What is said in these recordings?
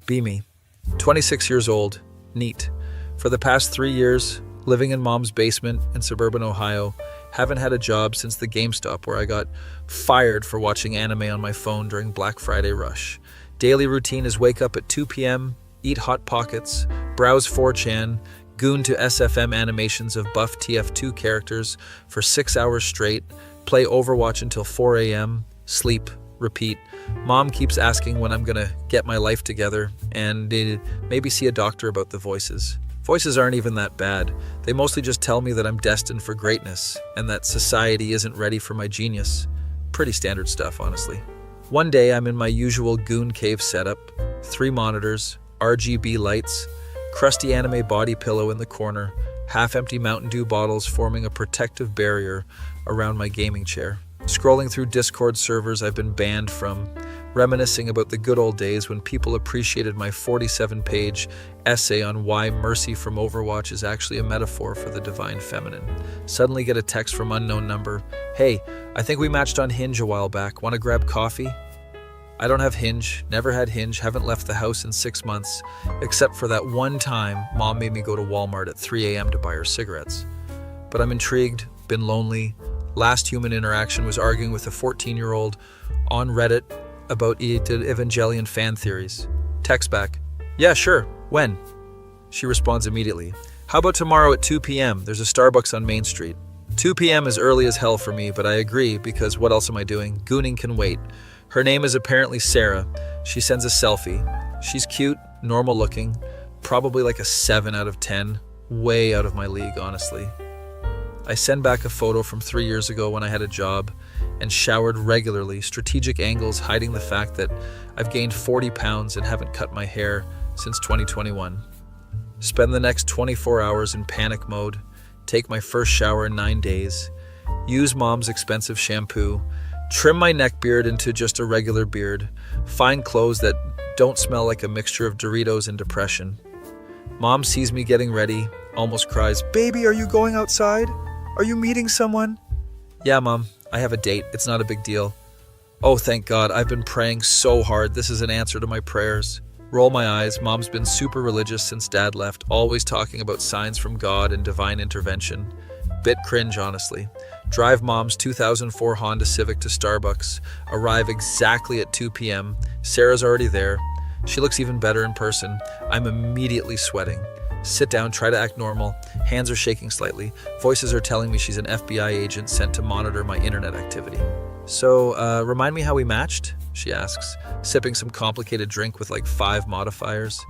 Be me. 26 years old. Neat. For the past 3 years, living in mom's basement in suburban Ohio. Haven't had a job since the GameStop where I got fired for watching anime on my phone during Black Friday rush. Daily routine is wake up at 2 p.m., eat Hot Pockets, browse 4chan, goon to SFM animations of buff TF2 characters for 6 hours straight, play Overwatch until 4 a.m., sleep, repeat. Mom keeps asking when I'm gonna get my life together and maybe see a doctor about the voices. Voices aren't even that bad. They mostly just tell me that I'm destined for greatness and that society isn't ready for my genius. Pretty standard stuff, honestly. One day I'm in my usual goon cave setup, 3 monitors, RGB lights, crusty anime body pillow in the corner, half-empty Mountain Dew bottles forming a protective barrier around my gaming chair. Scrolling through Discord servers I've been banned from, reminiscing about the good old days when people appreciated my 47-page essay on why mercy from Overwatch is actually a metaphor for the divine feminine. Suddenly get a text from unknown number. Hey, I think we matched on Hinge a while back. Want to grab coffee? I don't have Hinge, never had Hinge, haven't left the house in 6 months, except for that one time mom made me go to Walmart at 3 a.m. to buy her cigarettes. But I'm intrigued, been lonely. Last human interaction was arguing with a 14-year-old on Reddit about Evangelion fan theories. Text back, yeah, sure, when? She responds immediately, how about tomorrow at 2 p.m.? There's a Starbucks on Main Street. 2 p.m. is early as hell for me, but I agree because what else am I doing? Gooning can wait. Her name is apparently Sarah. She sends a selfie. She's cute, normal looking, probably like a 7 out of 10. Way out of my league, honestly. I send back a photo from 3 years ago when I had a job and showered regularly, strategic angles hiding the fact that I've gained 40 pounds and haven't cut my hair since 2021. Spend the next 24 hours in panic mode, take my first shower in 9 days, use mom's expensive shampoo, trim my neck beard into just a regular beard, find clothes that don't smell like a mixture of Doritos and depression. Mom sees me getting ready, almost cries, "Baby, are you going outside? Are you meeting someone?" Yeah, Mom, I have a date. It's not a big deal. Oh, thank God. I've been praying so hard. This is an answer to my prayers. Roll my eyes. Mom's been super religious since Dad left, always talking about signs from God and divine intervention. Bit cringe, honestly. Drive Mom's 2004 Honda Civic to Starbucks. Arrive exactly at 2 p.m. Sarah's already there. She looks even better in person. I'm immediately sweating. Sit down, try to act normal. Hands are shaking slightly. Voices are telling me she's an FBI agent sent to monitor my internet activity. So, remind me how we matched? She asks, sipping some complicated drink with like 5 modifiers.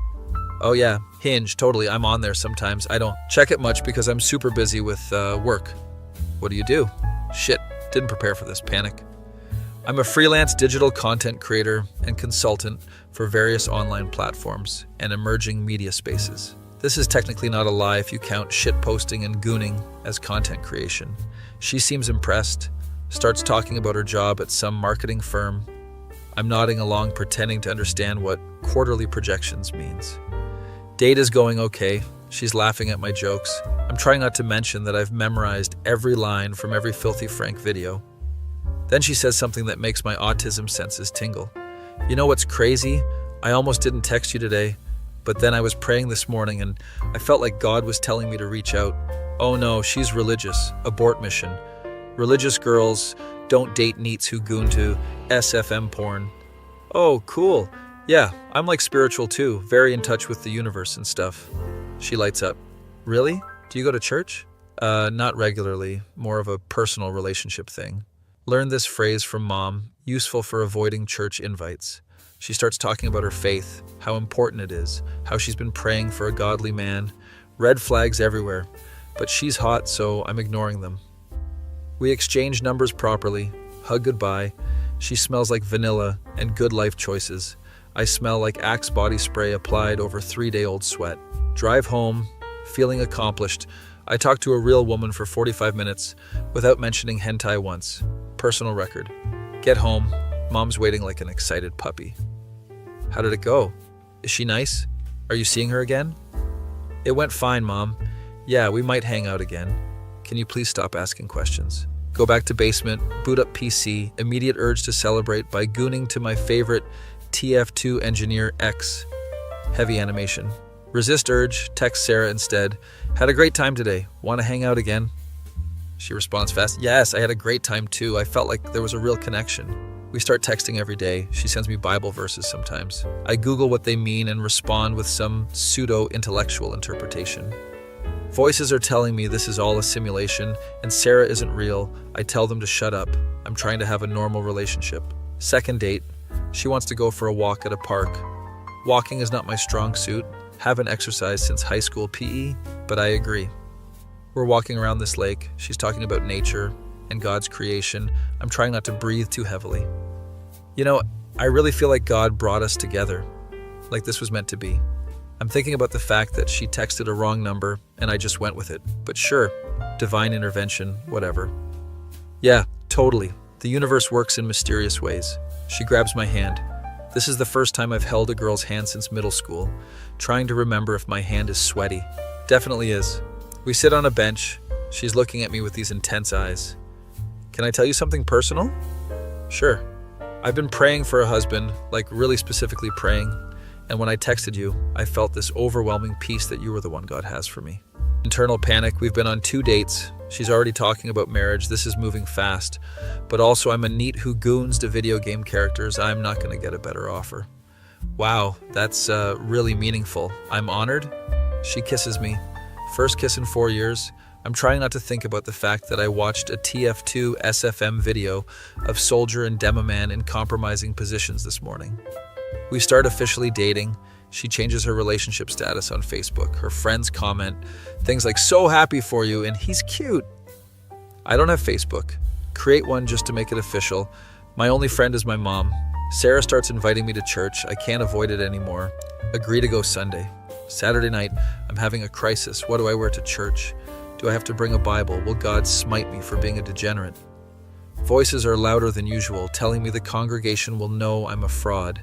Oh yeah, Hinge, totally. I'm on there sometimes. I don't check it much because I'm super busy with work. What do you do? Shit, didn't prepare for this panic. I'm a freelance digital content creator and consultant for various online platforms and emerging media spaces. This is technically not a lie if you count shitposting and gooning as content creation. She seems impressed, starts talking about her job at some marketing firm. I'm nodding along, pretending to understand what quarterly projections means. Date is going okay. She's laughing at my jokes. I'm trying not to mention that I've memorized every line from every Filthy Frank video. Then she says something that makes my autism senses tingle. You know what's crazy? I almost didn't text you today. But then I was praying this morning and I felt like God was telling me to reach out. Oh no, she's religious. Abort mission. Religious girls don't date neets who goon to SFM porn. Oh, cool. Yeah, I'm like spiritual too, very in touch with the universe and stuff. She lights up. Really? Do you go to church? Not regularly, more of a personal relationship thing. Learned this phrase from Mom, useful for avoiding church invites. She starts talking about her faith, how important it is, how she's been praying for a godly man. Red flags everywhere, but she's hot, so I'm ignoring them. We exchange numbers properly, hug goodbye. She smells like vanilla and good life choices. I smell like Axe body spray applied over 3-day-old sweat. Drive home, feeling accomplished. I talk to a real woman for 45 minutes without mentioning hentai once. Personal record. Get home. Mom's waiting like an excited puppy. How did it go? Is she nice? Are you seeing her again? It went fine, Mom. Yeah, we might hang out again. Can you please stop asking questions? Go back to basement, boot up PC, immediate urge to celebrate by gooning to my favorite TF2 engineer X. Heavy animation. Resist urge, text Sarah instead. Had a great time today. Want to hang out again? She responds fast. Yes, I had a great time too. I felt like there was a real connection. We start texting every day. She sends me Bible verses sometimes. I Google what they mean and respond with some pseudo-intellectual interpretation. Voices are telling me this is all a simulation and Sarah isn't real. I tell them to shut up. I'm trying to have a normal relationship. Second date. She wants to go for a walk at a park. Walking is not my strong suit. Haven't exercised since high school PE, but I agree. We're walking around this lake. She's talking about nature and God's creation. I'm trying not to breathe too heavily. You know, I really feel like God brought us together, like this was meant to be. I'm thinking about the fact that she texted a wrong number and I just went with it. But sure, divine intervention, whatever. Yeah, totally. The universe works in mysterious ways. She grabs my hand. This is the first time I've held a girl's hand since middle school, trying to remember if my hand is sweaty. Definitely is. We sit on a bench. She's looking at me with these intense eyes. Can I tell you something personal? Sure. I've been praying for a husband, like really specifically praying, and when I texted you, I felt this overwhelming peace that you were the one God has for me. Internal panic. We've been on 2 dates. She's already talking about marriage. This is moving fast. But also I'm a neat who goons to video game characters. I'm not going to get a better offer. Wow, that's really meaningful. I'm honored. She kisses me. First kiss in 4 years. I'm trying not to think about the fact that I watched a TF2 SFM video of Soldier and Demoman in compromising positions this morning. We start officially dating. She changes her relationship status on Facebook. Her friends comment things like, "So happy for you," and "He's cute." I don't have Facebook. Create one just to make it official. My only friend is my mom. Sarah starts inviting me to church. I can't avoid it anymore. Agree to go Sunday. Saturday night, I'm having a crisis. What do I wear to church? Do I have to bring a Bible? Will God smite me for being a degenerate? Voices are louder than usual, telling me the congregation will know I'm a fraud,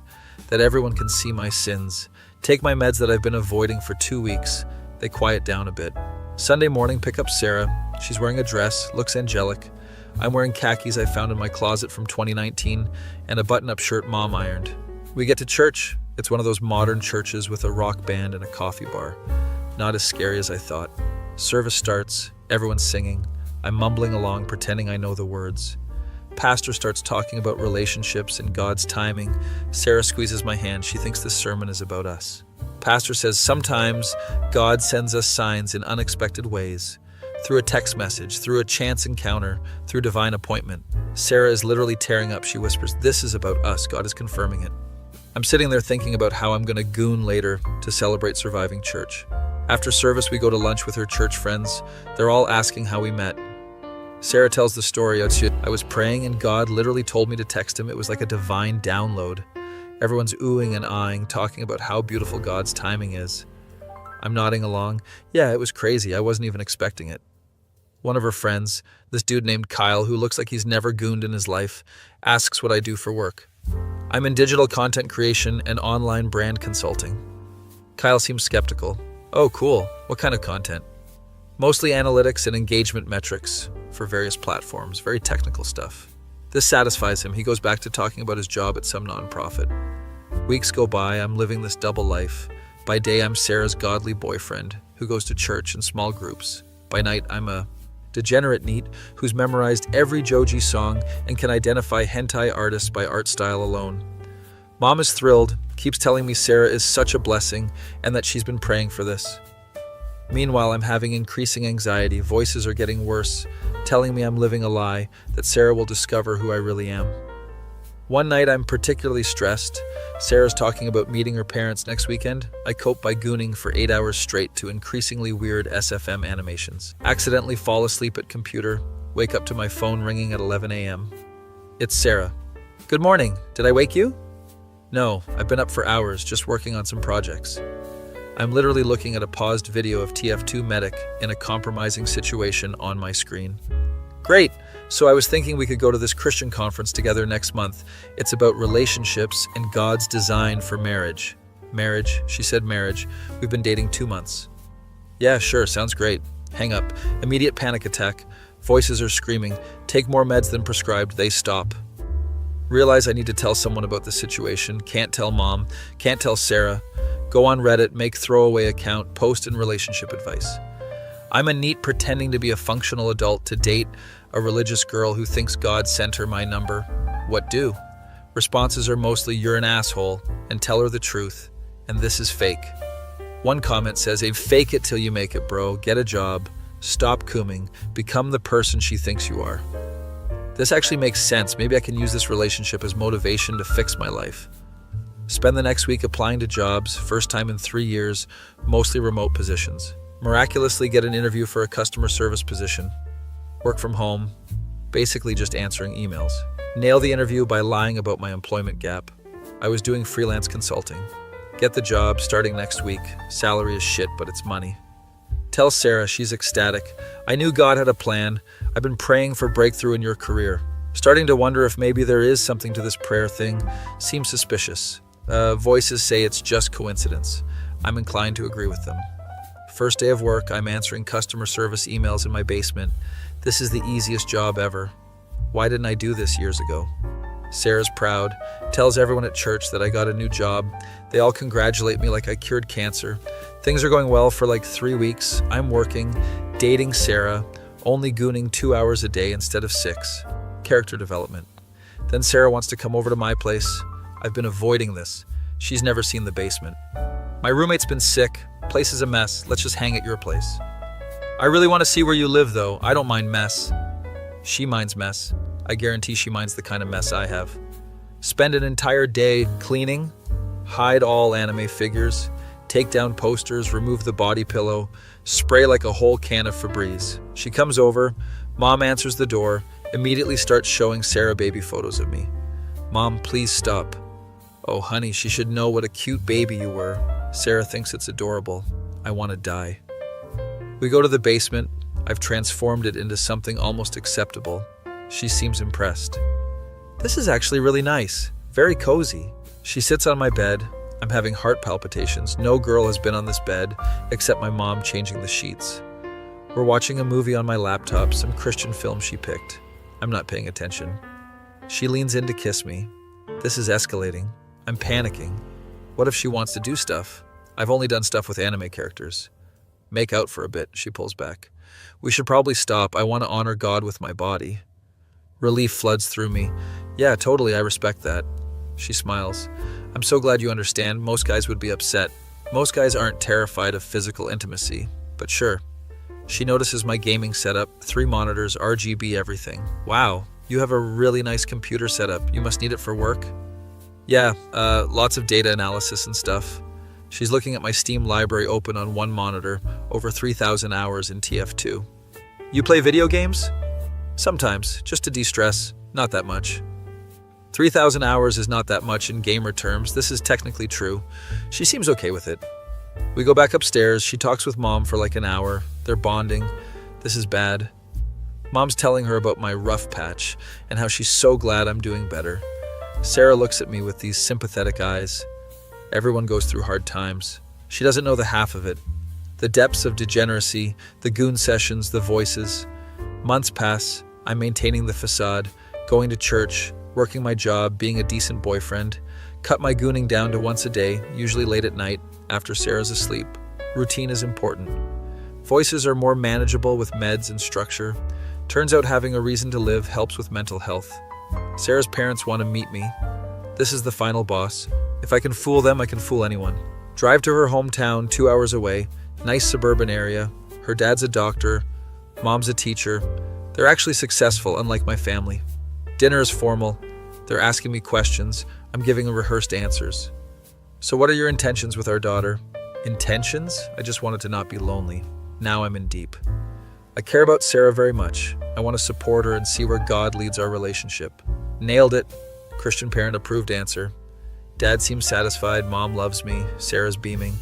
that everyone can see my sins. Take my meds that I've been avoiding for 2 weeks. They quiet down a bit. Sunday morning, pick up Sarah. She's wearing a dress, looks angelic. I'm wearing khakis I found in my closet from 2019 and a button-up shirt Mom ironed. We get to church. It's one of those modern churches with a rock band and a coffee bar. Not as scary as I thought. Service starts. Everyone's singing. I'm mumbling along, pretending I know the words. Pastor starts talking about relationships and God's timing. Sarah squeezes my hand. She thinks this sermon is about us. Pastor says sometimes God sends us signs in unexpected ways. Through a text message, through a chance encounter, through divine appointment. Sarah is literally tearing up. She whispers, "This is about us. God is confirming it." I'm sitting there thinking about how I'm going to goon later to celebrate surviving church. After service, we go to lunch with her church friends. They're all asking how we met. Sarah tells the story. I was praying and God literally told me to text him. It was like a divine download. Everyone's oohing and eyeing, talking about how beautiful God's timing is. I'm nodding along. Yeah, it was crazy. I wasn't even expecting it. One of her friends, this dude named Kyle, who looks like he's never gooned in his life, asks what I do for work. I'm in digital content creation and online brand consulting. Kyle seems skeptical. Oh, cool. What kind of content? Mostly analytics and engagement metrics for various platforms, very technical stuff. This satisfies him. He goes back to talking about his job at some nonprofit. Weeks go by. I'm living this double life. By day, I'm Sarah's godly boyfriend who goes to church in small groups. By night, I'm a degenerate neat who's memorized every Joji song and can identify hentai artists by art style alone. Mom is thrilled, keeps telling me Sarah is such a blessing and that she's been praying for this. Meanwhile, I'm having increasing anxiety. Voices are getting worse, telling me I'm living a lie, that Sarah will discover who I really am. One night, I'm particularly stressed. Sarah's talking about meeting her parents next weekend. I cope by gooning for 8 hours straight to increasingly weird SFM animations. Accidentally fall asleep at computer, wake up to my phone ringing at 11 a.m. It's Sarah. Good morning. Did I wake you? No, I've been up for hours just working on some projects. I'm literally looking at a paused video of TF2 Medic in a compromising situation on my screen. Great! So I was thinking we could go to this Christian conference together next month. It's about relationships and God's design for marriage. Marriage? She said marriage. We've been dating 2 months. Yeah, sure, sounds great. Hang up. Immediate panic attack. Voices are screaming. Take more meds than prescribed. They stop. Realize I need to tell someone about the situation. Can't tell Mom. Can't tell Sarah. Go on Reddit, make throwaway account, post in relationship advice. I'm a NEET pretending to be a functional adult to date a religious girl who thinks God sent her my number. What do? Responses are mostly "you're an asshole" and "tell her the truth," and "this is fake." One comment says, "Hey, fake it till you make it, bro. Get a job. Stop cooming. Become the person she thinks you are." This actually makes sense. Maybe I can use this relationship as motivation to fix my life. Spend the next week applying to jobs, first time in 3 years, mostly remote positions. Miraculously get an interview for a customer service position. Work from home, basically just answering emails. Nail the interview by lying about my employment gap. I was doing freelance consulting. Get the job starting next week. Salary is shit, but it's money. Tell Sarah, she's ecstatic. I knew God had a plan. I've been praying for breakthrough in your career. Starting to wonder if maybe there is something to this prayer thing. Seems suspicious. Voices say it's just coincidence. I'm inclined to agree with them. First day of work, I'm answering customer service emails in my basement. This is the easiest job ever. Why didn't I do this years ago? Sarah's proud, tells everyone at church that I got a new job. They all congratulate me like I cured cancer. Things are going well for like 3 weeks. I'm working, dating Sarah, only gooning 2 hours a day instead of 6. Character development. Then Sarah wants to come over to my place. I've been avoiding this. She's never seen the basement. My roommate's been sick. Place is a mess. Let's just hang at your place. I really want to see where you live, though. I don't mind mess. She minds mess. I guarantee she minds the kind of mess I have. Spend an entire day cleaning, hide all anime figures, take down posters, remove the body pillow, spray like a whole can of Febreze. She comes over, Mom answers the door, immediately starts showing Sarah baby photos of me. Mom, please stop. Oh, honey, she should know what a cute baby you were. Sarah thinks it's adorable. I want to die. We go to the basement. I've transformed it into something almost acceptable. She seems impressed. This is actually really nice. Very cozy. She sits on my bed. I'm having heart palpitations. No girl has been on this bed except my mom changing the sheets. We're watching a movie on my laptop, some Christian film she picked. I'm not paying attention. She leans in to kiss me. This is escalating. I'm panicking. What if she wants to do stuff? I've only done stuff with anime characters. Make out for a bit, she pulls back. We should probably stop. I want to honor God with my body. Relief floods through me. Yeah, totally, I respect that. She smiles. I'm so glad you understand. Most guys would be upset. Most guys aren't terrified of physical intimacy, but sure. She notices my gaming setup, 3 monitors, RGB, everything. Wow, you have a really nice computer setup. You must need it for work? Yeah, lots of data analysis and stuff. She's looking at my Steam library open on one monitor, over 3,000 hours in TF2. You play video games? Sometimes, just to de-stress, not that much. 3,000 hours is not that much in gamer terms. This is technically true. She seems okay with it. We go back upstairs. She talks with Mom for like an hour. They're bonding. This is bad. Mom's telling her about my rough patch and how she's so glad I'm doing better. Sarah looks at me with these sympathetic eyes. Everyone goes through hard times. She doesn't know the half of it. The depths of degeneracy, the goon sessions, the voices. Months pass. I'm maintaining the facade, going to church, working my job, being a decent boyfriend. Cut my gooning down to once a day, usually late at night, after Sarah's asleep. Routine is important. Voices are more manageable with meds and structure. Turns out having a reason to live helps with mental health. Sarah's parents want to meet me. This is the final boss. If I can fool them, I can fool anyone. Drive to her hometown, 2 hours away. Nice suburban area. Her dad's a doctor. Mom's a teacher. They're actually successful, unlike my family. Dinner is formal. They're asking me questions. I'm giving rehearsed answers. So what are your intentions with our daughter? Intentions? I just wanted to not be lonely. Now I'm in deep. I care about Sarah very much. I want to support her and see where God leads our relationship. Nailed it. Christian parent approved answer. Dad seems satisfied. Mom loves me. Sarah's beaming.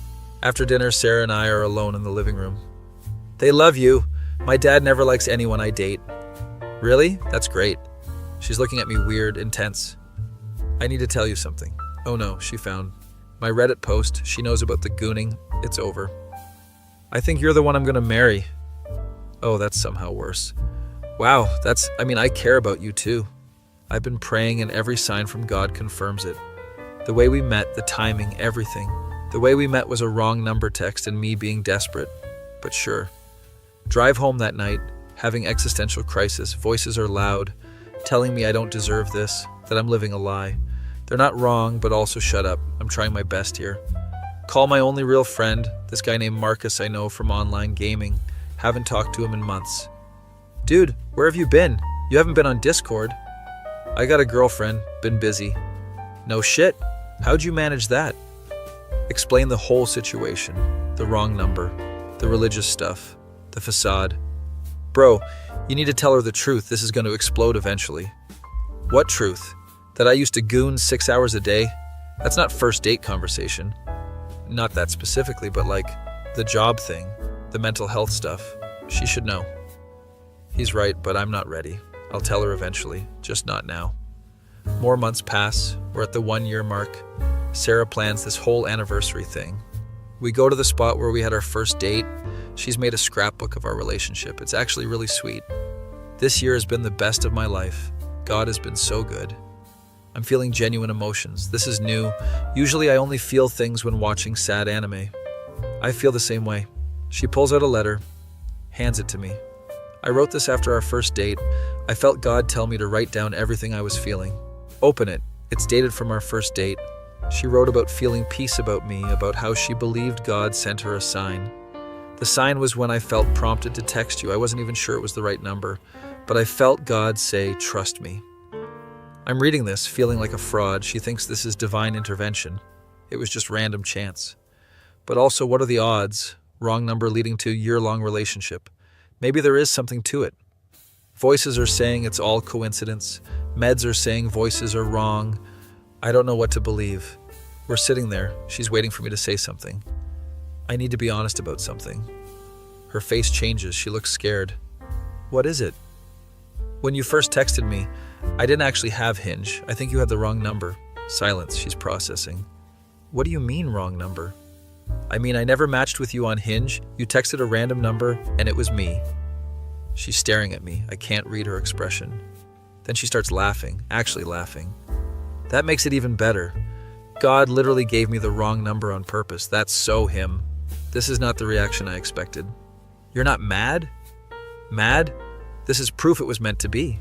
After dinner, Sarah and I are alone in the living room. They love you. My dad never likes anyone I date. Really? That's great. She's looking at me weird, intense. I need to tell you something. Oh no, she found my Reddit post. She knows about the gooning. It's over. I think you're the one I'm going to marry. Oh, that's somehow worse. Wow, I care about you too. I've been praying and every sign from God confirms it. The way we met, the timing, everything. The way we met was a wrong number text and me being desperate, but sure. Drive home that night, having existential crisis. Voices are loud, telling me I don't deserve this, that I'm living a lie. They're not wrong, but also shut up. I'm trying my best here. Call my only real friend, this guy named Marcus I know from online gaming. Haven't talked to him in months. Dude, where have you been? You haven't been on Discord. I got a girlfriend, been busy. No shit. How'd you manage that? Explain the whole situation. The wrong number, the religious stuff, the facade. Bro, you need to tell her the truth. This is going to explode eventually. What truth? That I used to goon 6 hours a day? That's not first date conversation. Not that specifically, but like the job thing, the mental health stuff. She should know. He's right, but I'm not ready. I'll tell her eventually, just not now. More months pass. We're at the 1-year mark. Sarah plans this whole anniversary thing. We go to the spot where we had our first date. She's made a scrapbook of our relationship. It's actually really sweet. This year has been the best of my life. God has been so good. I'm feeling genuine emotions. This is new. Usually I only feel things when watching sad anime. I feel the same way. She pulls out a letter, hands it to me. I wrote this after our first date. I felt God tell me to write down everything I was feeling. Open it. It's dated from our first date. She wrote about feeling peace about me, about how she believed God sent her a sign. The sign was when I felt prompted to text you. I wasn't even sure it was the right number, but I felt God say, trust me. I'm reading this, feeling like a fraud. She thinks this is divine intervention. It was just random chance. But also, what are the odds? Wrong number leading to year-long relationship. Maybe there is something to it. Voices are saying it's all coincidence. Meds are saying voices are wrong. I don't know what to believe. We're sitting there. She's waiting for me to say something. I need to be honest about something. Her face changes. She looks scared. What is it? When you first texted me, I didn't actually have Hinge. I think you had the wrong number. Silence. She's processing. What do you mean, wrong number? I mean, I never matched with you on Hinge. You texted a random number, and it was me. She's staring at me. I can't read her expression. Then she starts laughing, actually laughing. That makes it even better. God literally gave me the wrong number on purpose. That's so him. This is not the reaction I expected. You're not mad? Mad? This is proof it was meant to be.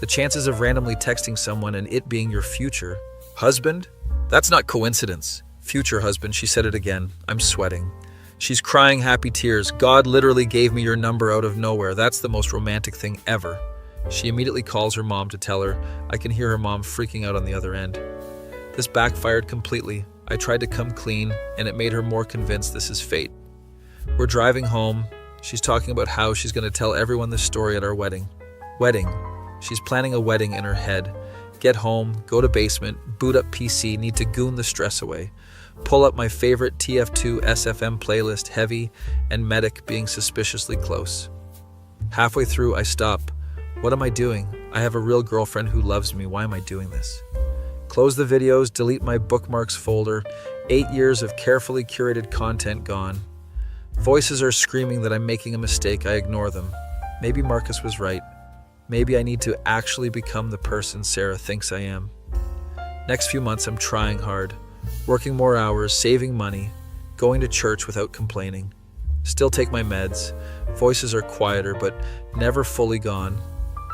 The chances of randomly texting someone and it being your future husband? That's not coincidence. Future husband, she said it again. I'm sweating. She's crying happy tears. God literally gave me your number out of nowhere. That's the most romantic thing ever. She immediately calls her mom to tell her. I can hear her mom freaking out on the other end. This backfired completely. I tried to come clean, and it made her more convinced this is fate. We're driving home. She's talking about how she's going to tell everyone this story at our wedding. Wedding. She's planning a wedding in her head. Get home, go to basement, boot up PC, need to goon the stress away. Pull up my favorite TF2 SFM playlist, Heavy and Medic being suspiciously close. Halfway through, I stop. What am I doing? I have a real girlfriend who loves me. Why am I doing this? Close the videos, delete my bookmarks folder. 8 years of carefully curated content gone. Voices are screaming that I'm making a mistake. I ignore them. Maybe Marcus was right. Maybe I need to actually become the person Sarah thinks I am. Next few months, I'm trying hard. Working more hours, saving money, going to church without complaining. Still take my meds. Voices are quieter, but never fully gone.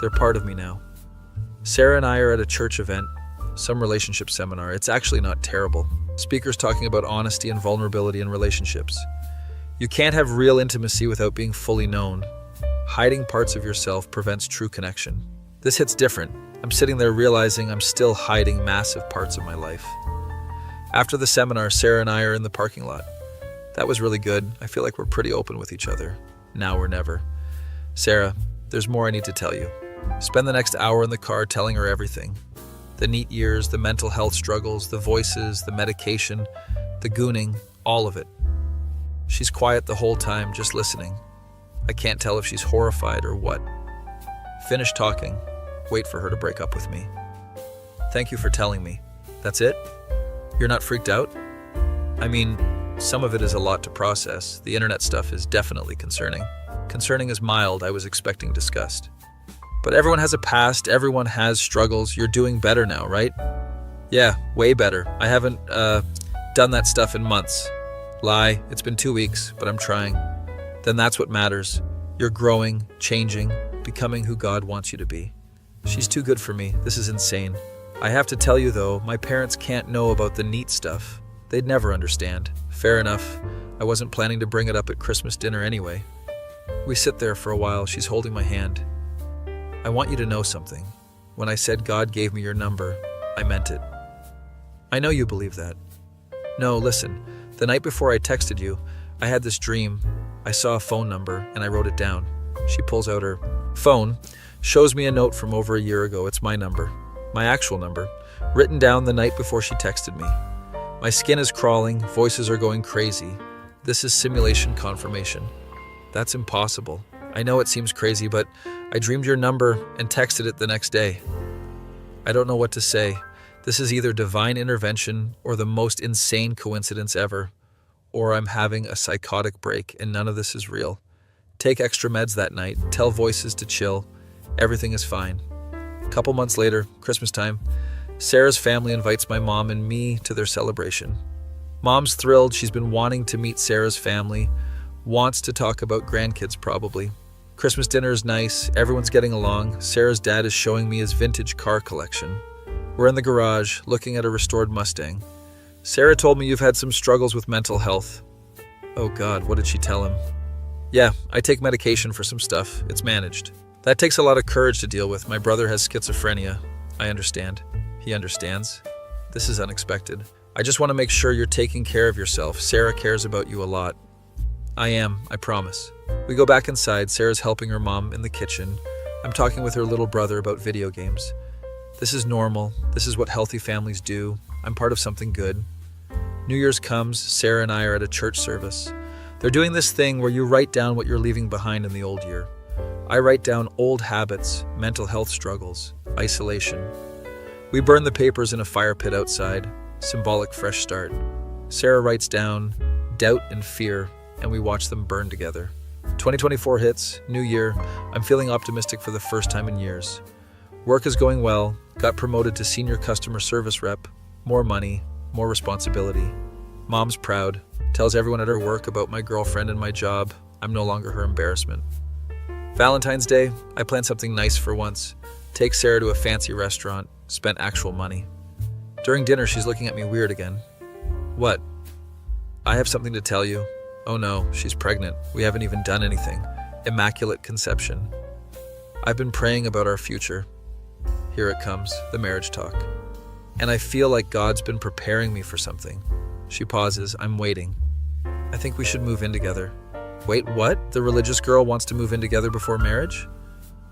They're part of me now. Sarah and I are at a church event, some relationship seminar. It's actually not terrible. Speakers talking about honesty and vulnerability in relationships. You can't have real intimacy without being fully known. Hiding parts of yourself prevents true connection. This hits different. I'm sitting there realizing I'm still hiding massive parts of my life. After the seminar, Sarah and I are in the parking lot. That was really good. I feel like we're pretty open with each other. Now or never. Sarah, there's more I need to tell you. Spend the next hour in the car telling her everything. The neat years, the mental health struggles, the voices, the medication, the gooning, all of it. She's quiet the whole time, just listening. I can't tell if she's horrified or what. Finish talking. Wait for her to break up with me. Thank you for telling me. That's it? You're not freaked out? I mean, some of it is a lot to process. The internet stuff is definitely concerning. Concerning is mild. I was expecting disgust. But everyone has a past. Everyone has struggles. You're doing better now, right? Yeah, way better. I haven't, Done that stuff in months. Lie, it's been 2 weeks, but I'm trying. Then that's what matters. You're growing, changing, becoming who God wants you to be. She's too good for me. This is insane. I have to tell you though, my parents can't know about the neat stuff. They'd never understand. Fair enough. I wasn't planning to bring it up at Christmas dinner anyway. We sit there for a while. She's holding my hand. I want you to know something. When I said God gave me your number, I meant it. I know you believe that. No, listen. The night before I texted you, I had this dream. I saw a phone number and I wrote it down. She pulls out her phone, shows me a note from over a year ago. It's my number, my actual number, written down the night before she texted me. My skin is crawling, voices are going crazy. This is simulation confirmation. That's impossible. I know it seems crazy, but I dreamed your number and texted it the next day. I don't know what to say. This is either divine intervention or the most insane coincidence ever, or I'm having a psychotic break and none of this is real. Take extra meds that night, tell voices to chill. Everything is fine. A couple months later, Christmas time, Sarah's family invites my mom and me to their celebration. Mom's thrilled. She's been wanting to meet Sarah's family, wants to talk about grandkids probably. Christmas dinner is nice. Everyone's getting along. Sarah's dad is showing me his vintage car collection. We're in the garage, looking at a restored Mustang. Sarah told me you've had some struggles with mental health. Oh God, what did she tell him? Yeah, I take medication for some stuff. It's managed. That takes a lot of courage to deal with. My brother has schizophrenia. I understand. He understands. This is unexpected. I just want to make sure you're taking care of yourself. Sarah cares about you a lot. I am, I promise. We go back inside. Sarah's helping her mom in the kitchen. I'm talking with her little brother about video games. This is normal. This is what healthy families do. I'm part of something good. New Year's comes. Sarah and I are at a church service. They're doing this thing where you write down what you're leaving behind in the old year. I write down old habits, mental health struggles, isolation. We burn the papers in a fire pit outside. Symbolic fresh start. Sarah writes down doubt and fear, and we watch them burn together. 2024 hits, new year. I'm feeling optimistic for the first time in years. Work is going well, got promoted to senior customer service rep, more money, more responsibility. Mom's proud, tells everyone at her work about my girlfriend and my job. I'm no longer her embarrassment. Valentine's Day, I plan something nice for once. Take Sarah to a fancy restaurant, spent actual money. During dinner, she's looking at me weird again. What? I have something to tell you. Oh no, she's pregnant. We haven't even done anything. Immaculate conception. I've been praying about our future. Here it comes, the marriage talk. And I feel like God's been preparing me for something. She pauses. I'm waiting. I think we should move in together. Wait, what? The religious girl wants to move in together before marriage?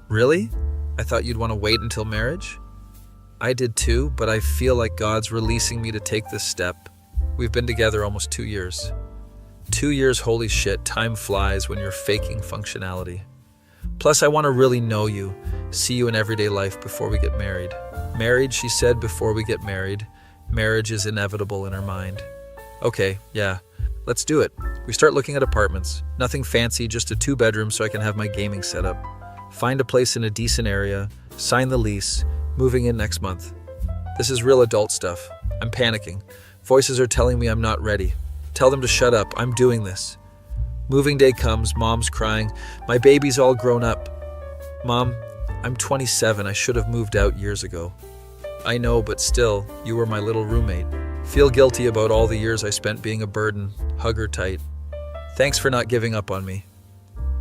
Really? I thought you'd want to wait until marriage? I did too, but I feel like God's releasing me to take this step. We've been together almost 2 years. 2 years, holy shit, time flies when you're faking functionality. Plus, I want to really know you, see you in everyday life before we get married. Married, she said, before we get married. Marriage is inevitable in her mind. Okay, yeah, let's do it. We start looking at apartments. Nothing fancy, just a 2-bedroom so I can have my gaming set up. Find a place in a decent area, sign the lease, moving in next month. This is real adult stuff. I'm panicking. Voices are telling me I'm not ready. Tell them to shut up. I'm doing this. Moving day comes. Mom's crying. My baby's all grown up. Mom, I'm 27. I should have moved out years ago. I know, but still, you were my little roommate. Feel guilty about all the years I spent being a burden. Hug her tight. Thanks for not giving up on me.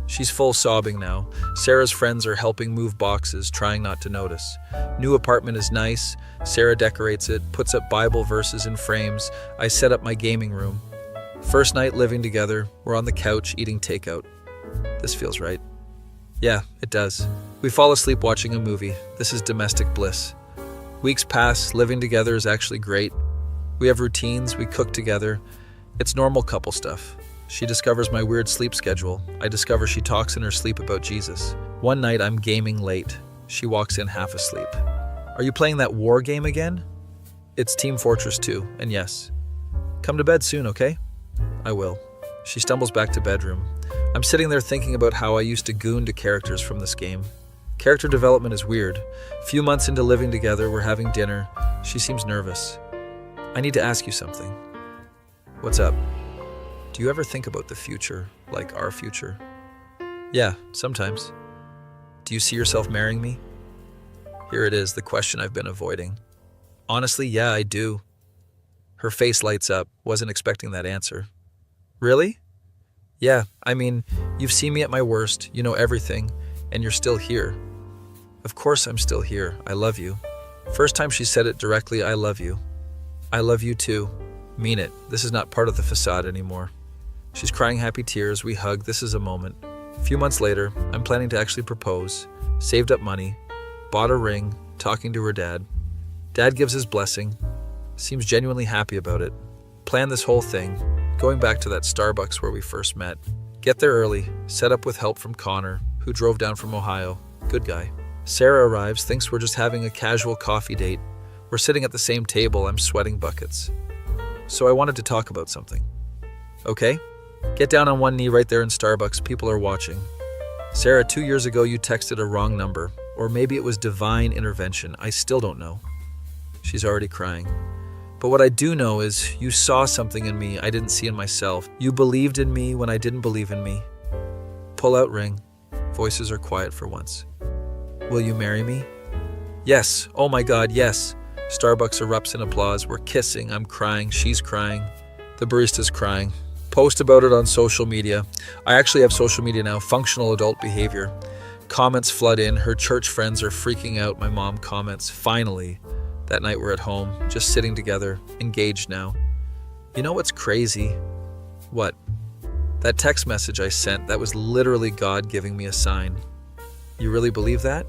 She's full sobbing now. Sarah's friends are helping move boxes, trying not to notice. New apartment is nice. Sarah decorates it, puts up Bible verses in frames. I set up my gaming room. First night living together, we're on the couch eating takeout. This feels right. Yeah, it does. We fall asleep watching a movie. This is domestic bliss. Weeks pass, living together is actually great. We have routines, we cook together. It's normal couple stuff. She discovers my weird sleep schedule. I discover she talks in her sleep about Jesus. One night I'm gaming late. She walks in half asleep. Are you playing that war game again? It's Team Fortress 2, and yes. Come to bed soon, okay? I will. She stumbles back to bedroom. I'm sitting there thinking about how I used to goon to characters from this game. Character development is weird. Few months into living together, we're having dinner. She seems nervous. I need to ask you something. What's up? Do you ever think about the future, like our future? Yeah, sometimes. Do you see yourself marrying me? Here it is, the question I've been avoiding. Honestly, yeah, I do. Her face lights up. Wasn't expecting that answer. Really? Yeah, I mean, you've seen me at my worst, you know everything, and you're still here. Of course I'm still here. I love you. First time she said it directly, I love you. I love you too. Mean it. This is not part of the facade anymore. She's crying happy tears. We hug. This is a moment. A few months later, I'm planning to actually propose. Saved up money. Bought a ring. Talking to her dad. Dad gives his blessing. Seems genuinely happy about it. Planned this whole thing. Going back to that Starbucks where we first met. Get there early. Set up with help from Connor, who drove down from Ohio. Good guy. Sarah arrives. Thinks we're just having a casual coffee date. We're sitting at the same table. I'm sweating buckets. So I wanted to talk about something. Okay? Get down on one knee right there in Starbucks. People are watching. Sarah, 2 years ago you texted a wrong number. Or maybe it was divine intervention. I still don't know. She's already crying. But what I do know is you saw something in me I didn't see in myself. You believed in me when I didn't believe in me. Pull out ring. Voices are quiet for once. Will you marry me? Yes. Oh my God, yes. Starbucks erupts in applause. We're kissing. I'm crying. She's crying. The barista's crying. Post about it on social media. I actually have social media now. Functional adult behavior. Comments flood in. Her church friends are freaking out. My mom comments. Finally. That night we're at home, just sitting together, engaged now. You know what's crazy? What? That text message I sent, that was literally God giving me a sign. You really believe that?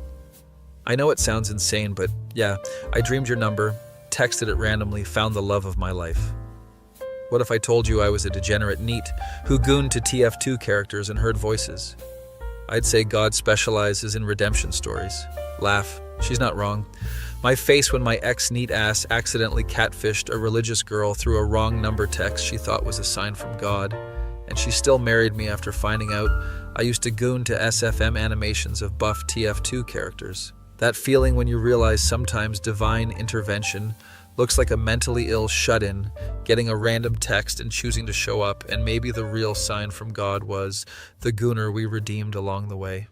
I know it sounds insane, but yeah, I dreamed your number, texted it randomly, found the love of my life. What if I told you I was a degenerate NEET who gooned to TF2 characters and heard voices? I'd say God specializes in redemption stories. Laugh. She's not wrong. My face when my ex-NEET ass accidentally catfished a religious girl through a wrong number text she thought was a sign from God, and she still married me after finding out I used to goon to SFM animations of buff TF2 characters. That feeling when you realize sometimes divine intervention looks like a mentally ill shut-in, getting a random text and choosing to show up, and maybe the real sign from God was the gooner we redeemed along the way.